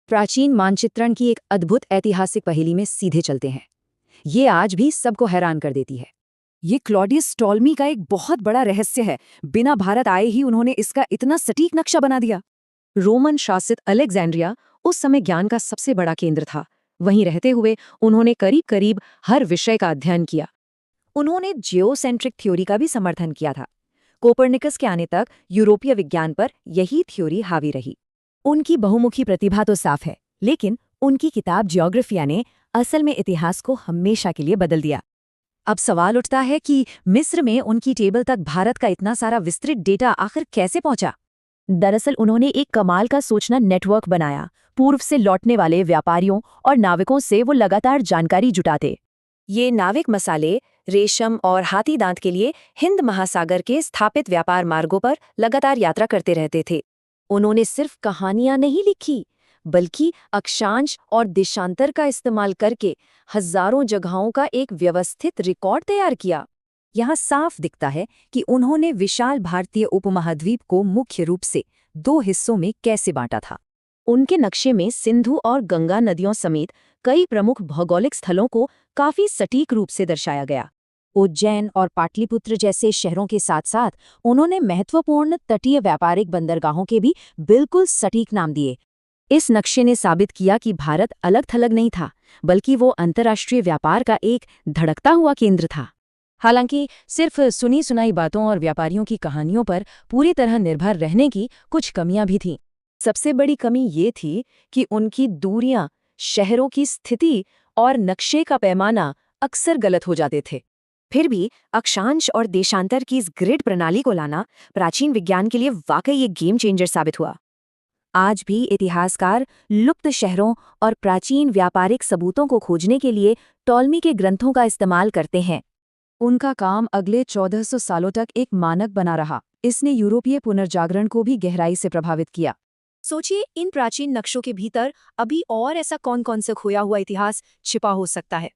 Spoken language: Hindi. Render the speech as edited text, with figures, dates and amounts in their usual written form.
प्राचीन मानचित्रण की एक अद्भुत ऐतिहासिक पहेली में सीधे चलते हैं। ये आज भी सबको हैरान कर देती है। ये क्लॉडियस टॉलमी का एक बहुत बड़ा रहस्य है। बिना भारत आए ही उन्होंने इसका इतना सटीक नक्शा बना दिया। रोमन शासित अलेक्जेंड्रिया उस समय ज्ञान का सबसे बड़ा केंद्र था। वहीं रहते हुए उन्होंने करीब करीब हर विषय का अध्ययन किया। उन्होंने जियोसेंट्रिक थ्योरी का भी समर्थन किया था। कोपरनिकस के आने तक यूरोपीय विज्ञान पर यही थ्योरी हावी रही। उनकी बहुमुखी प्रतिभा तो साफ है, लेकिन उनकी किताब जियोग्राफिया ने असल में इतिहास को हमेशा के लिए बदल दिया। अब सवाल उठता है कि मिस्र में उनकी टेबल तक भारत का इतना सारा विस्तृत डेटा आखिर कैसे पहुंचा? दरअसल उन्होंने एक कमाल का सूचना नेटवर्क बनाया। पूर्व से लौटने वाले व्यापारियों और नाविकों से वो लगातार जानकारी जुटाते। ये नाविक मसाले, रेशम और हाथी दांत के लिए हिंद महासागर के स्थापित व्यापार मार्गों पर लगातार यात्रा करते रहते थे। उन्होंने सिर्फ कहानियां नहीं लिखी, बल्कि अक्षांश और देशांतर का इस्तेमाल करके हजारों जगहों का एक व्यवस्थित रिकॉर्ड तैयार किया। यहाँ साफ दिखता है कि उन्होंने विशाल भारतीय उपमहाद्वीप को मुख्य रूप से दो हिस्सों में कैसे बांटा था। उनके नक्शे में सिंधु और गंगा नदियों समेत कई प्रमुख भौगोलिक स्थलों को काफी सटीक रूप से दर्शाया गया। उज्जैन और पाटलिपुत्र जैसे शहरों के साथ साथ उन्होंने महत्वपूर्ण तटीय व्यापारिक बंदरगाहों के भी बिल्कुल सटीक नाम दिए। इस नक्शे ने साबित किया कि भारत अलग थलग नहीं था, बल्कि वो अंतर्राष्ट्रीय व्यापार का एक धड़कता हुआ केंद्र था। हालांकि सिर्फ सुनी सुनाई बातों और व्यापारियों की कहानियों पर पूरी तरह निर्भर रहने की कुछ कमियां भी थीं। सबसे बड़ी कमी ये थी कि उनकी दूरियां, शहरों की स्थिति और नक्शे का पैमाना अक्सर गलत हो जाते थे। फिर भी अक्षांश और देशांतर की इस ग्रिड प्रणाली को लाना प्राचीन विज्ञान के लिए वाकई एक गेम चेंजर साबित हुआ। आज भी इतिहासकार लुप्त शहरों और प्राचीन व्यापारिक सबूतों को खोजने के लिए टॉलमी के ग्रंथों का इस्तेमाल करते हैं। उनका काम अगले 1400 सालों तक एक मानक बना रहा। इसने यूरोपीय पुनर्जागरण को भी गहराई से प्रभावित किया। सोचिए, इन प्राचीन नक्शों के भीतर अभी और ऐसा कौन कौन सा खोया हुआ इतिहास छिपा हो सकता है।